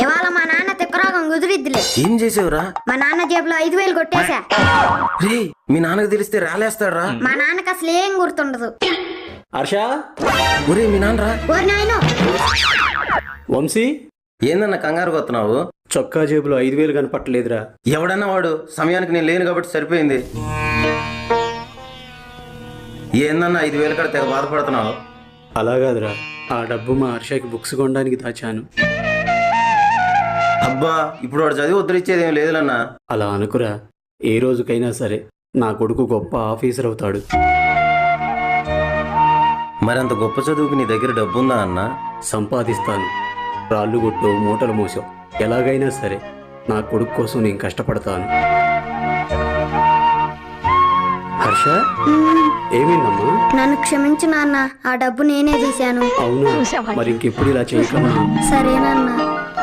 ఇవాళ మా నాన్న తిక్కరోగం కుదిరిద్దిలే. ఏం చేసావురా? మా నాన్న జేబులో 5,000 కొట్టేశా. రే, మీ నాన్నకు తెలిస్తే రాలేస్తాడ్రా. మా నాన్నకి అసలు ఏం గుర్తుండదు. హర్ష, ఒరే మీ నాన్నరా. ఓరి నాయనో, వంశీ, ఏందన్న కంగారు కొత్తనావు? చొక్కా జేబులో 5,000 కనపట్టలేదురా. ఎవడన్నా వాడు, సమయానికి నేను లేను కాబట్టి సరిపోయింది. ఏందన్నా 5,000 కాడ తెగ బాధపడుతున్నావు? అలాగాదురా, ఆ డబ్బు మా హర్షకి బుక్స్ కొనడానికి దాచాను. అబ్బా, ఇప్పుడు వాడు చదివి ఉద్ధరించేది ఏం లేదులన్నా. అలా అనుకురా, ఏ రోజుకైనా సరే నా కొడుకు గొప్ప ఆఫీసర్ అవుతాడు. మరంత గొప్ప చదువుకి నీ దగ్గర డబ్బుందా అన్న? సంపాదిస్తాను. రాళ్ళు కొట్టు, మూటలు మోసావు, ఎలాగైనా సరే నా కొడుకు కోసం నేను కష్టపడతాను. హర్ష, ఏమైందమ్మా? నన్ను క్షమించు నాన్న, ఆ డబ్బు నేనే తీశాను. అవునా? మరి ఇంకెప్పుడు ఇలా చేయకమ్మా. సరేనన్నా.